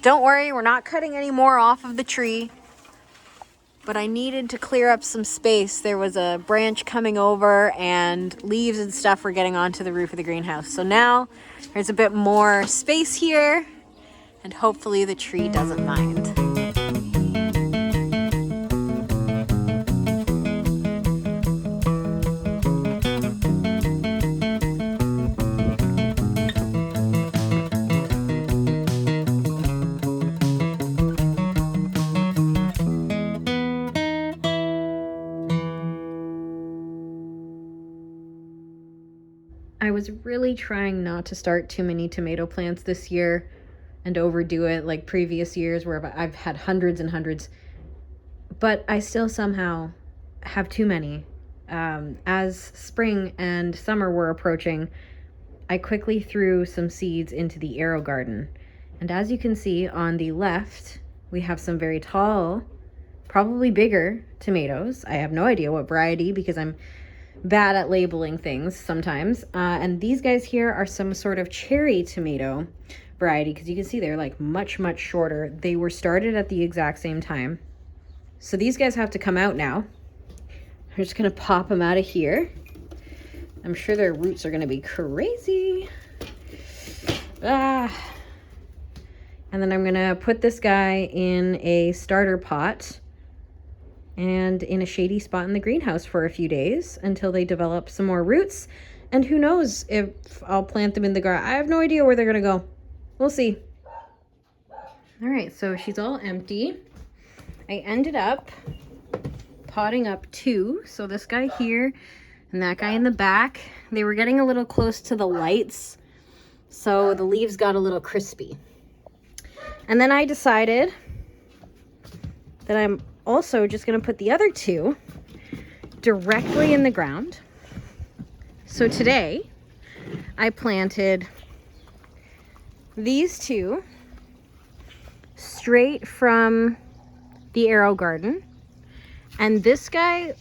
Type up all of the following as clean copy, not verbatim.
Don't worry, we're not cutting any more off of the tree. But I needed to clear up some space. There was a branch coming over and leaves and stuff were getting onto the roof of the greenhouse. So now there's a bit more space here and hopefully the tree doesn't mind. I was really trying not to start too many tomato plants this year and overdo it like previous years where I've had hundreds and hundreds, but I still somehow have too many. As spring and summer were approaching, I quickly threw some seeds into the AeroGarden. And as you can see on the left, we have some very tall, probably bigger tomatoes. I have no idea what variety because I'm bad at labeling things sometimes. And these guys here are some sort of cherry tomato variety because you can see they're like much shorter. They were started at the exact same time. So these guys have to come out now. I'm just gonna pop them out of here. I'm sure their roots are gonna be crazy. And then I'm gonna put this guy in a starter pot and in a shady spot in the greenhouse for a few days until they develop some more roots. And who knows if I'll plant them in the garden. I have no idea where they're gonna go. We'll see. All right, so she's all empty. I ended up potting up two. So this guy here and that guy in the back, they were getting a little close to the lights, so the leaves got a little crispy. And then I decided that I'm also just going to put the other two directly in the ground. So today I planted these two straight from the AeroGarden. And this guy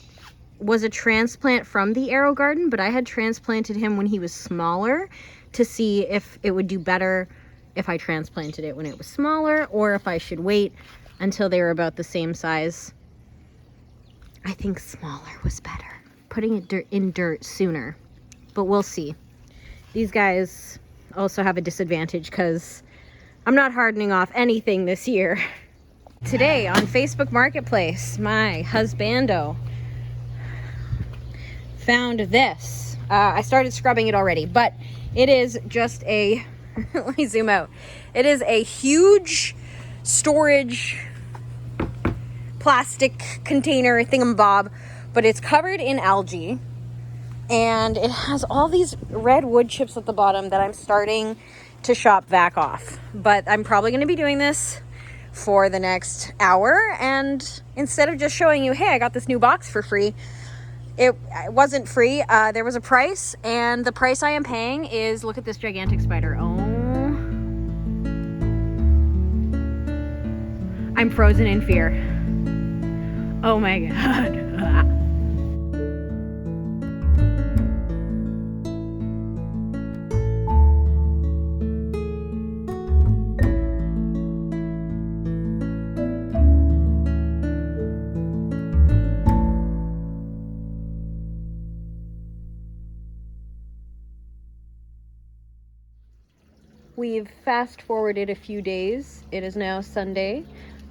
was a transplant from the AeroGarden, but I had transplanted him when he was smaller to see if it would do better if I transplanted it when it was smaller or if I should wait until they were about the same size. I think smaller was better. Putting it in dirt sooner, but we'll see. These guys also have a disadvantage because I'm not hardening off anything this year. Today on Facebook Marketplace, my husbando found this. I started scrubbing it already, but it is just a, let me zoom out. It is a huge storage plastic container thingamabob, but it's covered in algae and it has all these red wood chips at the bottom that I'm starting to shop back off. But I'm probably going to be doing this for the next hour, and instead of just showing you, hey, I got this new box for free, it wasn't free. There was a price, and the price I am paying is, look at this gigantic spider. Oh, I'm frozen in fear. Oh my God. We've fast forwarded a few days. It is now Sunday,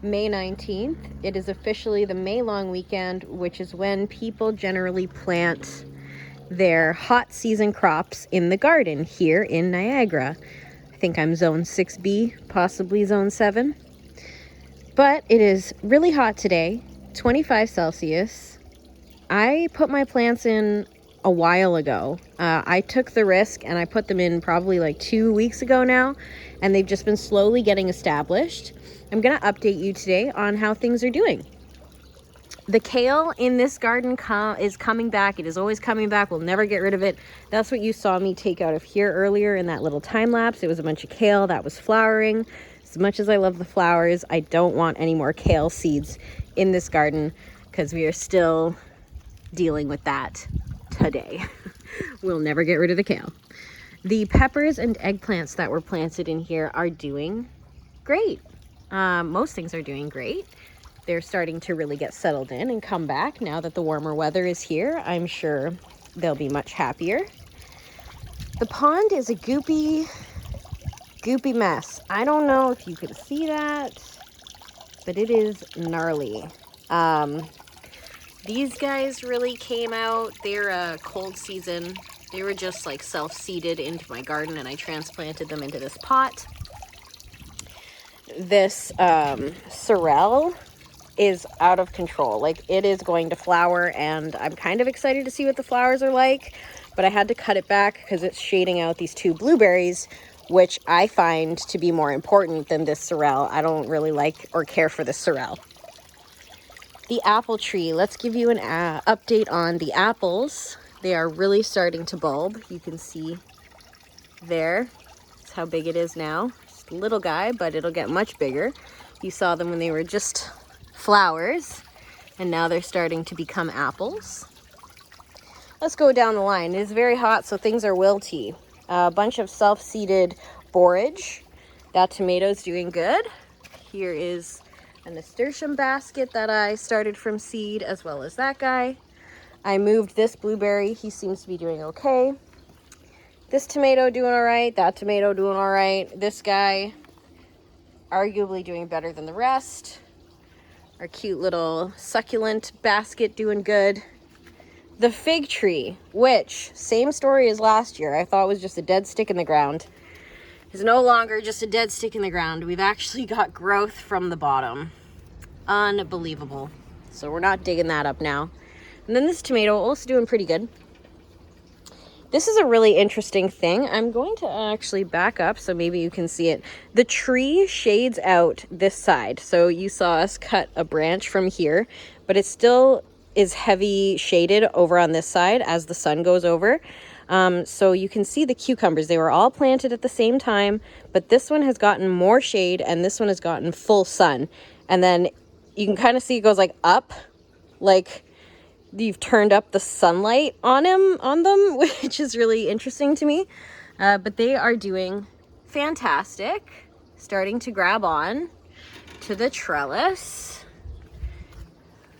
May 19th. It is officially the May long weekend, which is when people generally plant their hot season crops in the garden here in Niagara. I think I'm zone 6B, possibly zone 7. But it is really hot today, 25 Celsius. I put my plants in a while ago. I took the risk and I put them in probably like 2 weeks ago now, and they've just been slowly getting established. I'm gonna update you today on how things are doing. The kale in this garden is coming back. It is always coming back. We'll never get rid of it. That's what you saw me take out of here earlier in that little time lapse. It was a bunch of kale that was flowering. As much as I love the flowers, I don't want any more kale seeds in this garden because we are still dealing with that today. We'll never get rid of the kale. The peppers and eggplants that were planted in here are doing great. Most things are doing great. They're starting to really get settled in and come back now that the warmer weather is here. I'm sure they'll be much happier. The pond is a goopy mess. I don't know if you could see that, but it is gnarly. These guys really came out. They're a cold season. They were just like self-seeded into my garden, and I transplanted them into this pot. This sorrel is out of control. Like, it is going to flower, and I'm kind of excited to see what the flowers are like, but I had to cut it back because it's shading out these 2 blueberries, which I find to be more important than this sorrel. I don't really like or care for this sorrel. The apple tree, let's give you an update on the apples. They are really starting to bulb. You can see there. That's how big it is now. Just a little guy, but it'll get much bigger. You saw them when they were just flowers, and now they're starting to become apples. Let's go down the line. It is very hot, so things are wilty. A bunch of self-seeded borage. That tomato's doing good. Here is a nasturtium basket that I started from seed, as well as that guy. I moved this blueberry. He seems to be doing okay. This tomato doing all right. That tomato doing all right. This guy arguably doing better than the rest. Our cute little succulent basket doing good. The fig tree, which, same story as last year, I thought was just a dead stick in the ground, is no longer just a dead stick in the ground. We've actually got growth from the bottom. Unbelievable. So we're not digging that up now. And then this tomato also doing pretty good. This is a really interesting thing. I'm going to actually back up so maybe you can see it. The tree shades out this side. So you saw us cut a branch from here, but it still is heavy shaded over on this side as the sun goes over. So you can see the cucumbers. They were all planted at the same time, but this one has gotten more shade and this one has gotten full sun. And then you can kind of see it goes like up, like you've turned up the sunlight on them, which is really interesting to me. But they are doing fantastic, starting to grab on to the trellis.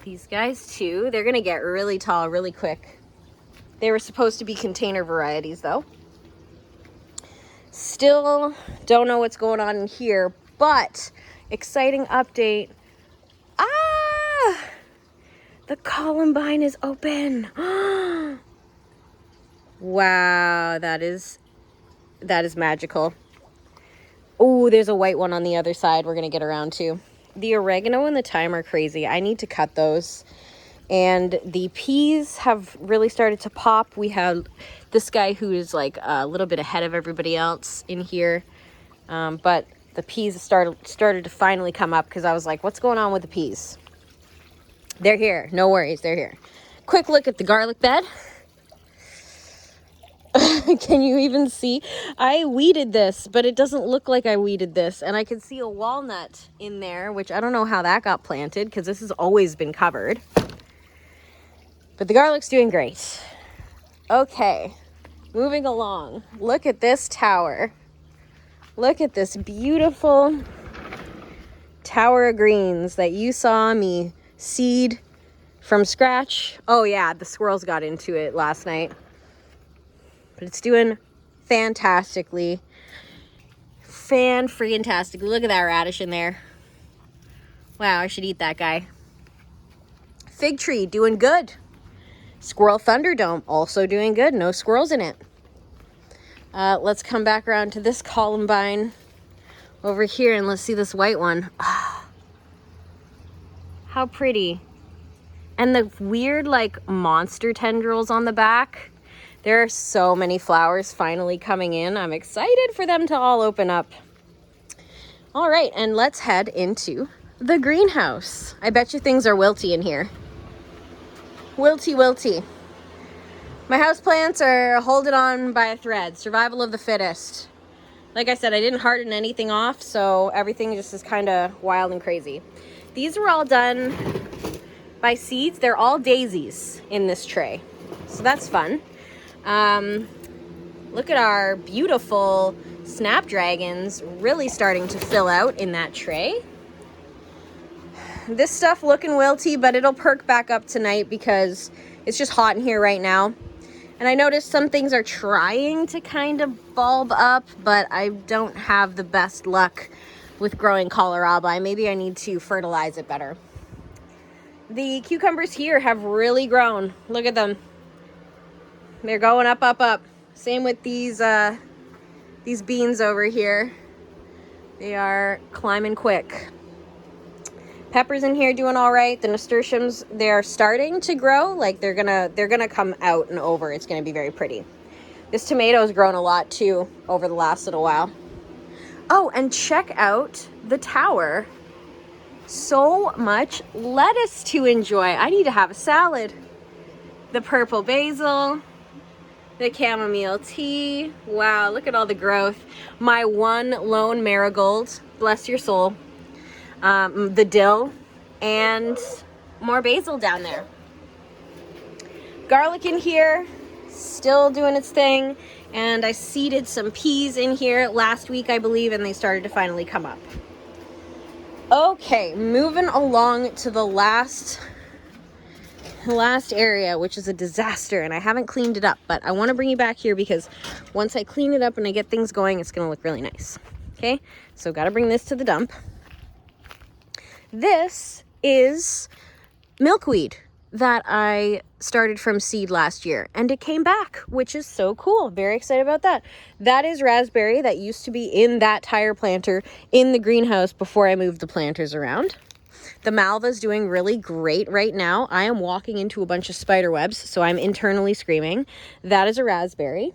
These guys too, they're gonna get really tall really quick. They were supposed to be container varieties though. Still don't know what's going on in here, but exciting update. The columbine is open. Wow, that is magical. Oh, there's a white one on the other side we're gonna get around to. The oregano and the thyme are crazy. I need to cut those. And the peas have really started to pop. We have this guy who is like a little bit ahead of everybody else in here. But the peas started to finally come up because I was like, what's going on with the peas? They're here. No worries. They're here. Quick look at the garlic bed. Can you even see? I weeded this, but it doesn't look like I weeded this. And I can see a walnut in there, which I don't know how that got planted because this has always been covered. But the garlic's doing great. Okay, moving along. Look at this tower. Look at this beautiful tower of greens that you saw me seed from scratch. Oh yeah, the squirrels got into it last night. But it's doing fantastically. Fan-freaking-tastic. Look at that radish in there. Wow, I should eat that guy. Fig tree doing good. Squirrel Thunderdome also doing good. No squirrels in it. Let's come back around to this columbine over here and let's see this white one. Oh, how pretty. And the weird like monster tendrils on the back. There are so many flowers finally coming in. I'm excited for them to all open up. All right, and let's head into the greenhouse. I bet you things are wilty in here. Wilty. My houseplants are holding on by a thread. Survival of the fittest. Like I said, I didn't harden anything off, so everything just is kind of wild and crazy. These were all done by seeds. They're all daisies in this tray, so that's fun. Look at our beautiful snapdragons really starting to fill out in that tray. this stuff looking wilty, but it'll perk back up tonight because it's just hot in here right now. And I noticed some things are trying to kind of bulb up, but I don't have the best luck with growing kohlrabi. Maybe I need to fertilize it better. The cucumbers here have really grown. Look at them. They're going up, up, up. Same with these beans over here. They are climbing quick. Peppers in here doing all right. The nasturtiums, they're starting to grow. Like they're gonna come out and over. It's gonna be very pretty. This tomato's grown a lot too over the last little while. Oh, and check out the tower. So much lettuce to enjoy. I need to have a salad. The purple basil, the chamomile tea. Wow, look at all the growth. My one lone marigold, bless your soul. The dill, and more basil down there. Garlic in here, still doing its thing. And I seeded some peas in here last week, I believe, and they started to finally come up. Okay, moving along to the last area, which is a disaster, and I haven't cleaned it up, but I want to bring you back here because once I clean it up and I get things going, it's going to look really nice. Okay, so got to bring this to the dump. This is milkweed that I started from seed last year, and it came back, which is so cool. Very excited about that. That is raspberry that used to be in that tire planter in the greenhouse before I moved the planters around. The malva's doing really great right now. I am walking into a bunch of spider webs, so I'm internally screaming. That is a raspberry.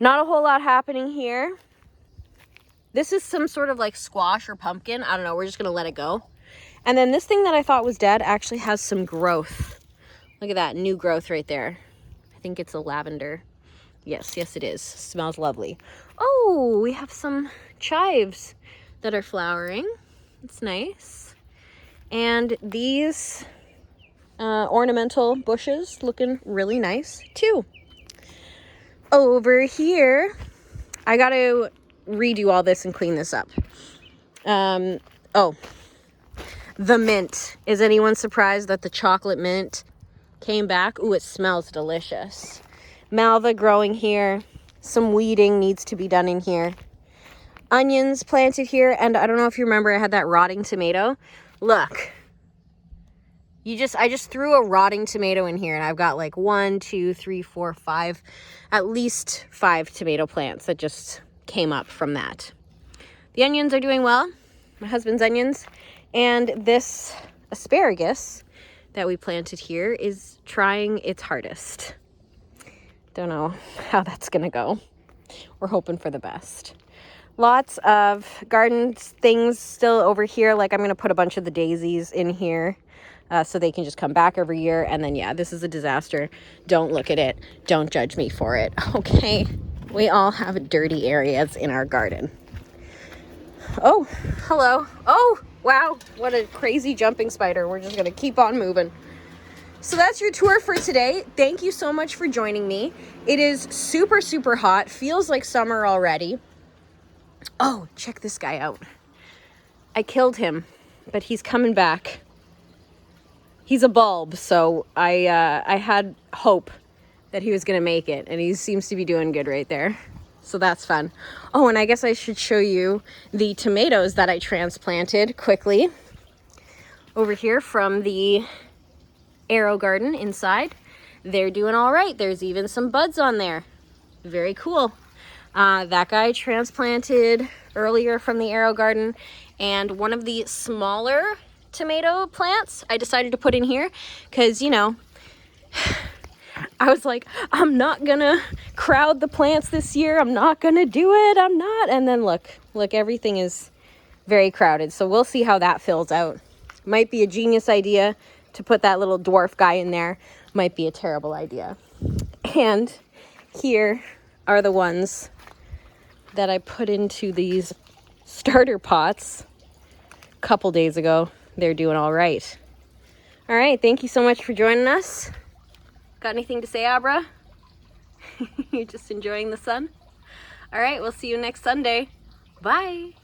Not a whole lot happening here. This is some sort of like squash or pumpkin. I don't know. We're just going to let it go. And then this thing that I thought was dead actually has some growth. Look at that new growth right there. I think it's a lavender. Yes, it is. Smells lovely. Oh, we have some chives that are flowering. It's nice. And these ornamental bushes looking really nice too. Over here, I got to redo all this and clean this up. The mint. Is anyone surprised that the chocolate mint came back? Ooh, it smells delicious. Malva growing here. Some weeding needs to be done in here. Onions planted here, and I don't know if you remember, I had that rotting tomato. Look. I just threw a rotting tomato in here, and I've got like 1, 2, 3, 4, 5, at least 5 tomato plants that just came up from that. The onions are doing well. My husband's onions. And this asparagus that we planted here is trying its hardest. Don't know how that's gonna go. We're hoping for the best. Lots of garden things still over here. Like I'm gonna put a bunch of the daisies in here so they can just come back every year. And then yeah, this is a disaster. Don't look at it. Don't judge me for it. Okay, we all have dirty areas in our garden. Oh, hello. Oh, wow, what a crazy jumping spider. We're just gonna keep on moving. So that's your tour for today. Thank you so much for joining me. It is super, super hot. Feels like summer already. Oh, check this guy out. I killed him, but he's coming back. He's a bulb, so I had hope that he was gonna make it, and he seems to be doing good right there. So that's fun. Oh, and I guess I should show you the tomatoes that I transplanted quickly over here from the AeroGarden inside. They're doing all right. There's even some buds on there. Very cool. That guy transplanted earlier from the AeroGarden, and one of the smaller tomato plants I decided to put in here because, you know, I was like, I'm not gonna crowd the plants this year. I'm not gonna do it. I'm not. And then look, everything is very crowded. So we'll see how that fills out. Might be a genius idea to put that little dwarf guy in there. Might be a terrible idea. And here are the ones that I put into these starter pots a couple days ago. They're doing all right. All right, thank you so much for joining us. Got anything to say, Abra? You're just enjoying the sun? All right, we'll see you next Sunday. Bye.